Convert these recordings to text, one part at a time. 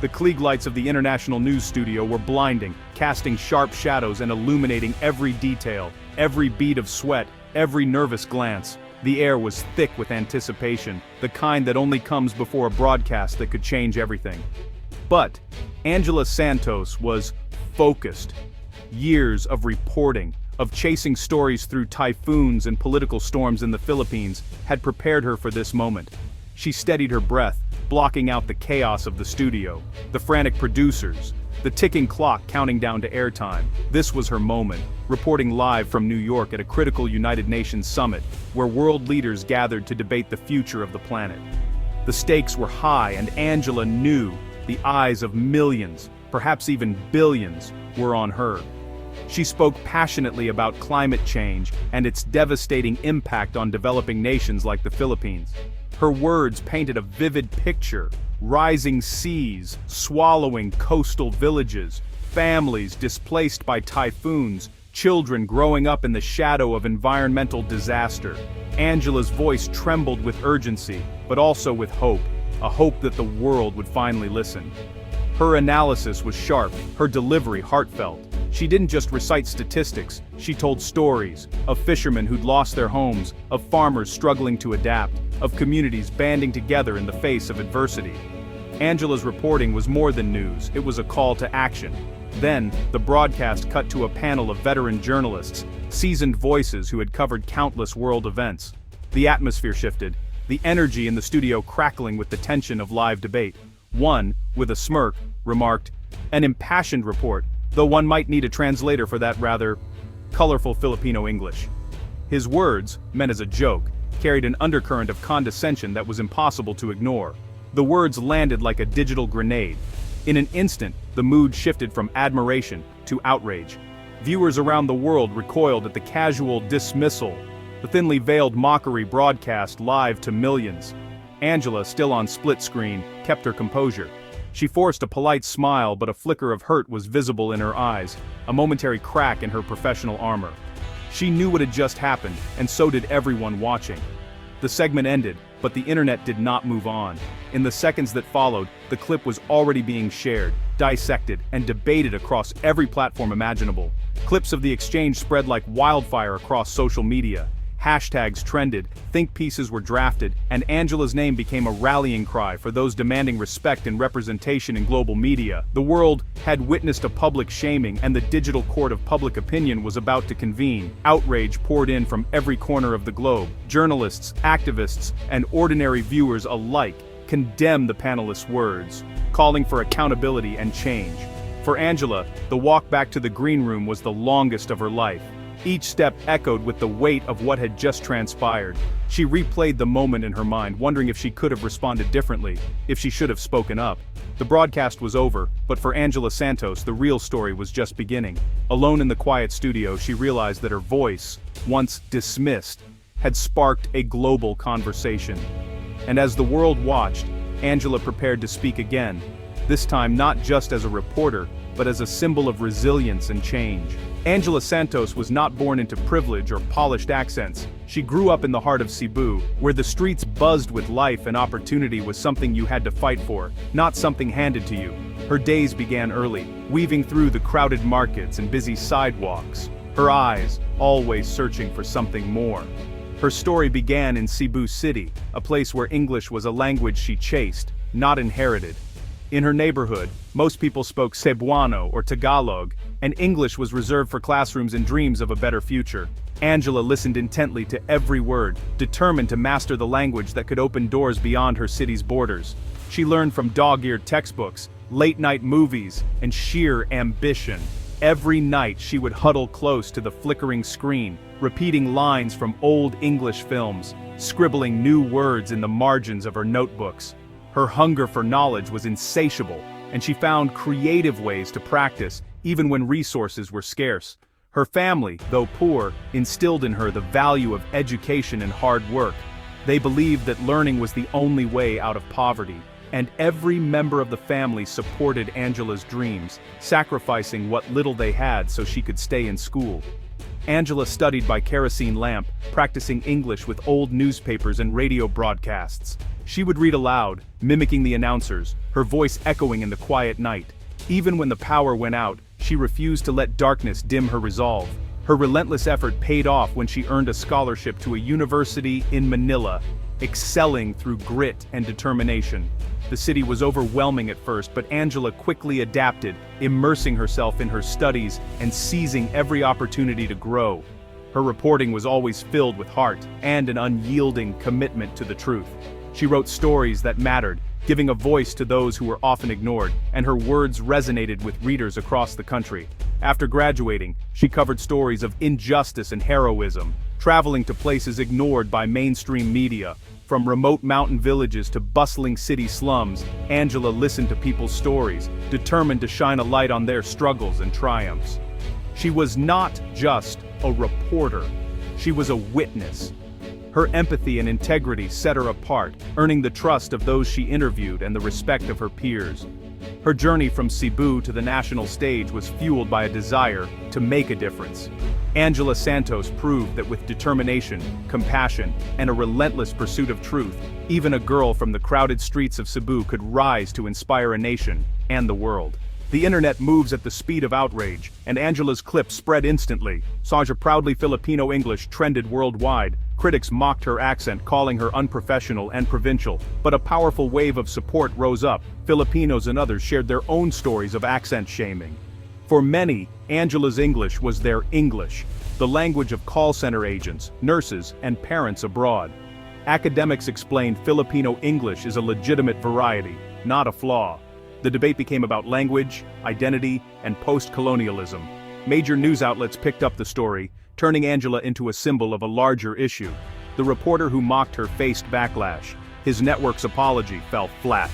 The Klieg lights of the International News Studio were blinding, casting sharp shadows and illuminating every detail, every bead of sweat, every nervous glance. The air was thick with anticipation, the kind that only comes before a broadcast that could change everything. But Angela Santos was focused. Years of reporting, of chasing stories through typhoons and political storms in the Philippines, had prepared her for this moment. She steadied her breath, blocking out the chaos of the studio, the frantic producers, the ticking clock counting down to airtime. This was her moment, reporting live from New York at a critical United Nations summit, where world leaders gathered to debate the future of the planet. The stakes were high, and Angela knew the eyes of millions, perhaps even billions, were on her. She spoke passionately about climate change and its devastating impact on developing nations like the Philippines. Her words painted a vivid picture: rising seas, swallowing coastal villages, families displaced by typhoons, children growing up in the shadow of environmental disaster. Angela's voice trembled with urgency, but also with hope, a hope that the world would finally listen. Her analysis was sharp, her delivery heartfelt. She didn't just recite statistics, she told stories of fishermen who'd lost their homes, of farmers struggling to adapt, of communities banding together in the face of adversity. Angela's reporting was more than news, it was a call to action. Then, the broadcast cut to a panel of veteran journalists, seasoned voices who had covered countless world events. The atmosphere shifted, the energy in the studio crackling with the tension of live debate. One, with a smirk, remarked, "An impassioned report, though one might need a translator for that rather colorful Filipino English." His words, meant as a joke, carried an undercurrent of condescension that was impossible to ignore. The words landed like a digital grenade. In an instant, the mood shifted from admiration to outrage. Viewers around the world recoiled at the casual dismissal, the thinly veiled mockery broadcast live to millions. Angela, still on split screen, kept her composure. She forced a polite smile, but a flicker of hurt was visible in her eyes, a momentary crack in her professional armor. She knew what had just happened, and so did everyone watching. The segment ended, but the internet did not move on. In the seconds that followed, the clip was already being shared, dissected, and debated across every platform imaginable. Clips of the exchange spread like wildfire across social media. Hashtags trended, think pieces were drafted, and Angela's name became a rallying cry for those demanding respect and representation in global media. The world had witnessed a public shaming, and the digital court of public opinion was about to convene. Outrage poured in from every corner of the globe. Journalists, activists, and ordinary viewers alike condemned the panelists' words, calling for accountability and change. For Angela, the walk back to the green room was the longest of her life. Each step echoed with the weight of what had just transpired. She replayed the moment in her mind, wondering if she could have responded differently, if she should have spoken up. The broadcast was over, but for Angela Santos, the real story was just beginning. Alone in the quiet studio, she realized that her voice, once dismissed, had sparked a global conversation. And as the world watched, Angela prepared to speak again, this time not just as a reporter, but as a symbol of resilience and change. Angela Santos was not born into privilege or polished accents. She grew up in the heart of Cebu, where the streets buzzed with life and opportunity was something you had to fight for, not something handed to you. Her days began early, weaving through the crowded markets and busy sidewalks, her eyes always searching for something more. Her story began in Cebu City, a place where English was a language she chased, not inherited. In her neighborhood, most people spoke Cebuano or Tagalog, and English was reserved for classrooms and dreams of a better future. Angela listened intently to every word, determined to master the language that could open doors beyond her city's borders. She learned from dog-eared textbooks, late-night movies, and sheer ambition. Every night she would huddle close to the flickering screen, repeating lines from old English films, scribbling new words in the margins of her notebooks. Her hunger for knowledge was insatiable, and she found creative ways to practice, even when resources were scarce. Her family, though poor, instilled in her the value of education and hard work. They believed that learning was the only way out of poverty, and every member of the family supported Angela's dreams, sacrificing what little they had so she could stay in school. Angela studied by kerosene lamp, practicing English with old newspapers and radio broadcasts. She would read aloud, mimicking the announcers, her voice echoing in the quiet night. Even when the power went out, she refused to let darkness dim her resolve. Her relentless effort paid off when she earned a scholarship to a university in Manila, excelling through grit and determination. The city was overwhelming at first, but Angela quickly adapted, immersing herself in her studies and seizing every opportunity to grow. Her reporting was always filled with heart and an unyielding commitment to the truth. She wrote stories that mattered, giving a voice to those who were often ignored, and her words resonated with readers across the country. After graduating, she covered stories of injustice and heroism, traveling to places ignored by mainstream media. From remote mountain villages to bustling city slums, Angela listened to people's stories, determined to shine a light on their struggles and triumphs. She was not just a reporter, she was a witness. Her empathy and integrity set her apart, earning the trust of those she interviewed and the respect of her peers. Her journey from Cebu to the national stage was fueled by a desire to make a difference. Angela Santos proved that with determination, compassion, and a relentless pursuit of truth, even a girl from the crowded streets of Cebu could rise to inspire a nation and the world. The internet moves at the speed of outrage, and Angela's clip spread instantly. Saja proudly Filipino English trended worldwide. Critics mocked her accent, calling her unprofessional and provincial, but a powerful wave of support rose up. Filipinos and others shared their own stories of accent shaming. For many, Angela's English was their English, the language of call center agents, nurses, and parents abroad. Academics explained Filipino English is a legitimate variety, not a flaw. The debate became about language, identity, and post-colonialism. Major news outlets picked up the story, turning Angela into a symbol of a larger issue. The reporter who mocked her faced backlash. His network's apology fell flat.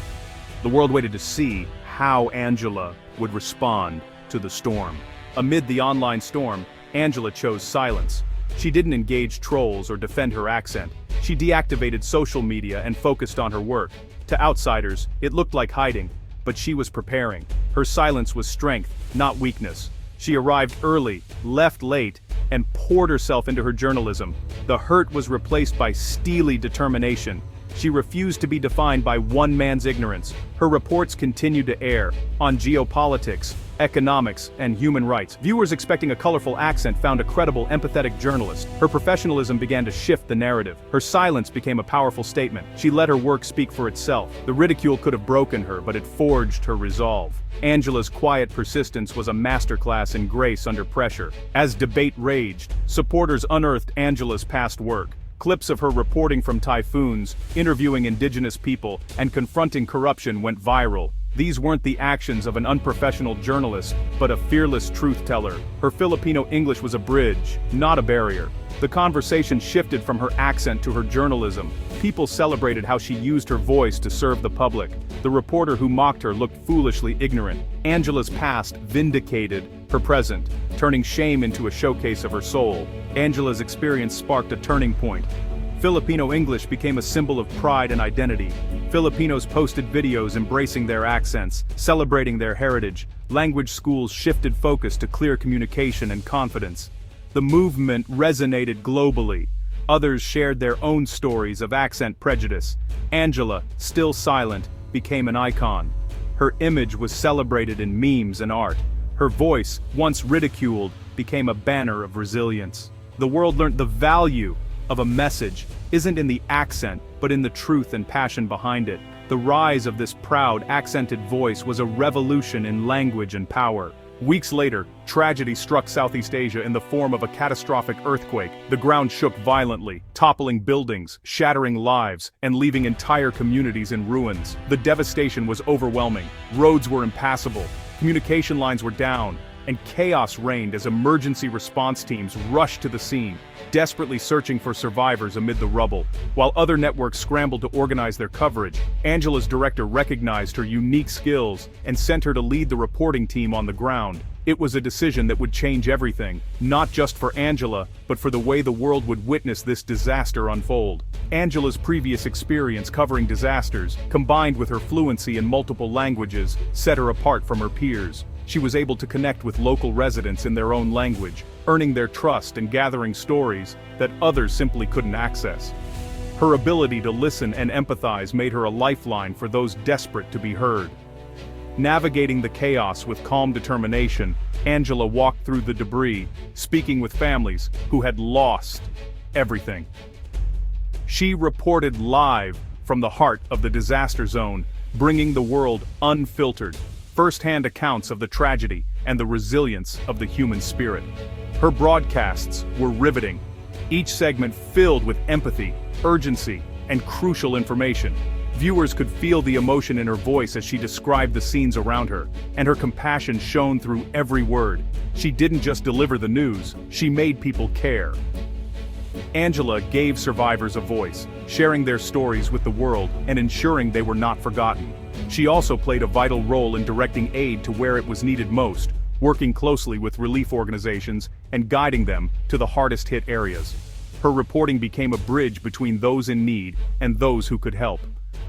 The world waited to see how Angela would respond to the storm. Amid the online storm, Angela chose silence. She didn't engage trolls or defend her accent. She deactivated social media and focused on her work. To outsiders, it looked like hiding, but she was preparing. Her silence was strength, not weakness. She arrived early, left late, and poured herself into her journalism. The hurt was replaced by steely determination. She refused to be defined by one man's ignorance. Her reports continued to air on geopolitics, economics, and human rights. Viewers expecting a colorful accent found a credible, empathetic journalist. Her professionalism began to shift the narrative. Her silence became a powerful statement. She let her work speak for itself. The ridicule could have broken her, but it forged her resolve. Angela's quiet persistence was a masterclass in grace under pressure. As debate raged, supporters unearthed Angela's past work. Clips of her reporting from typhoons, interviewing indigenous people, and confronting corruption went viral. These weren't the actions of an unprofessional journalist, but a fearless truth-teller. Her Filipino English was a bridge, not a barrier. The conversation shifted from her accent to her journalism. People celebrated how she used her voice to serve the public. The reporter who mocked her looked foolishly ignorant. Angela's past vindicated her present, turning shame into a showcase of her soul. Angela's experience sparked a turning point. Filipino English became a symbol of pride and identity. Filipinos posted videos embracing their accents, celebrating their heritage. Language schools shifted focus to clear communication and confidence. The movement resonated globally. Others shared their own stories of accent prejudice. Angela, still silent, became an icon. Her image was celebrated in memes and art. Her voice, once ridiculed, became a banner of resilience. The world learned the value of a message isn't in the accent, but in the truth and passion behind it. The rise of this proud, accented voice was a revolution in language and power. Weeks later, tragedy struck Southeast Asia in the form of a catastrophic earthquake. The ground shook violently, toppling buildings, shattering lives, and leaving entire communities in ruins. The devastation was overwhelming. Roads were impassable, communication lines were down, and chaos reigned as emergency response teams rushed to the scene, desperately searching for survivors amid the rubble. While other networks scrambled to organize their coverage, Angela's director recognized her unique skills and sent her to lead the reporting team on the ground. It was a decision that would change everything, not just for Angela, but for the way the world would witness this disaster unfold. Angela's previous experience covering disasters, combined with her fluency in multiple languages, set her apart from her peers. She was able to connect with local residents in their own language, earning their trust and gathering stories that others simply couldn't access. Her ability to listen and empathize made her a lifeline for those desperate to be heard. Navigating the chaos with calm determination, Angela walked through the debris, speaking with families who had lost everything. She reported live from the heart of the disaster zone, bringing the world unfiltered, first-hand accounts of the tragedy and the resilience of the human spirit. Her broadcasts were riveting, each segment filled with empathy, urgency, and crucial information. Viewers could feel the emotion in her voice as she described the scenes around her, and her compassion shone through every word. She didn't just deliver the news, she made people care. Angela gave survivors a voice, sharing their stories with the world and ensuring they were not forgotten. She also played a vital role in directing aid to where it was needed most, working closely with relief organizations and guiding them to the hardest-hit areas. Her reporting became a bridge between those in need and those who could help.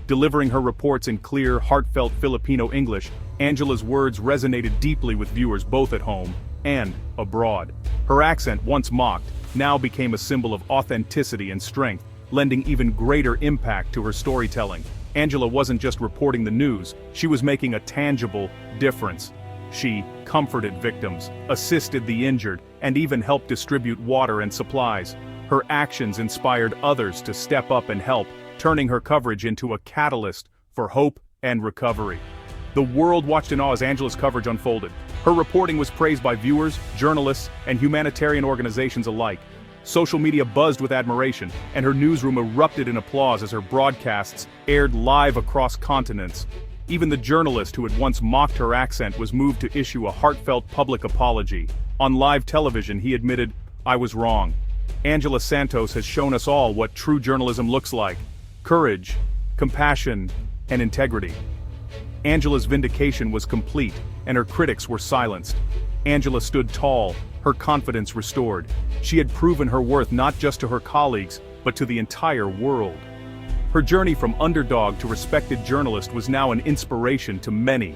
Delivering her reports in clear, heartfelt Filipino English, Angela's words resonated deeply with viewers both at home and abroad. Her accent, once mocked, now became a symbol of authenticity and strength, lending even greater impact to her storytelling. Angela wasn't just reporting the news, she was making a tangible difference. She comforted victims, assisted the injured, and even helped distribute water and supplies. Her actions inspired others to step up and help, turning her coverage into a catalyst for hope and recovery. The world watched in awe as Angela's coverage unfolded. Her reporting was praised by viewers, journalists, and humanitarian organizations alike. Social media buzzed with admiration, and her newsroom erupted in applause as her broadcasts aired live across continents. Even the journalist who had once mocked her accent was moved to issue a heartfelt public apology. On live television, he admitted, "I was wrong." Angela Santos has shown us all what true journalism looks like: courage, compassion, and integrity. Angela's vindication was complete, and her critics were silenced. Angela stood tall, her confidence restored. She had proven her worth not just to her colleagues, but to the entire world. Her journey from underdog to respected journalist was now an inspiration to many.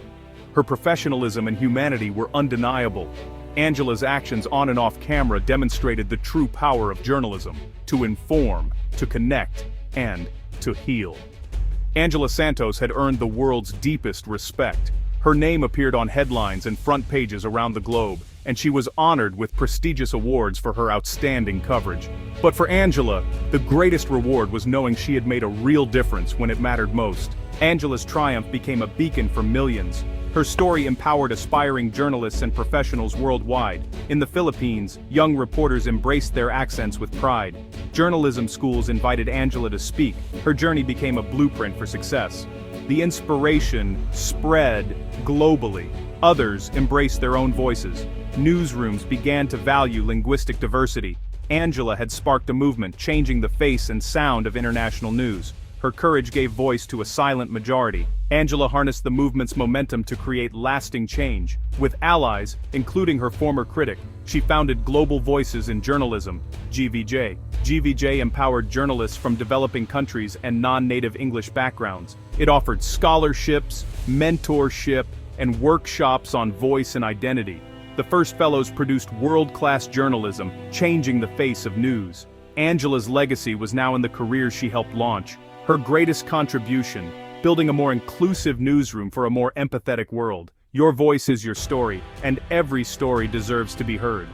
Her professionalism and humanity were undeniable. Angela's actions on and off camera demonstrated the true power of journalism: to inform, to connect, and to heal. Angela Santos had earned the world's deepest respect. Her name appeared on headlines and front pages around the globe, and she was honored with prestigious awards for her outstanding coverage. But for Angela, the greatest reward was knowing she had made a real difference when it mattered most. Angela's triumph became a beacon for millions. Her story empowered aspiring journalists and professionals worldwide. In the Philippines, young reporters embraced their accents with pride. Journalism schools invited Angela to speak. Her journey became a blueprint for success. The inspiration spread globally. Others embraced their own voices. Newsrooms began to value linguistic diversity. Angela had sparked a movement, changing the face and sound of international news. Her courage gave voice to a silent majority. Angela harnessed the movement's momentum to create lasting change. With allies, including her former critic, she founded Global Voices in Journalism, GVJ. GVJ empowered journalists from developing countries and non-native English backgrounds. It offered scholarships, mentorship, and workshops on voice and identity. The first fellows produced world-class journalism, changing the face of news. Angela's legacy was now in the careers she helped launch. Her greatest contribution: building a more inclusive newsroom for a more empathetic world. Your voice is your story, and every story deserves to be heard.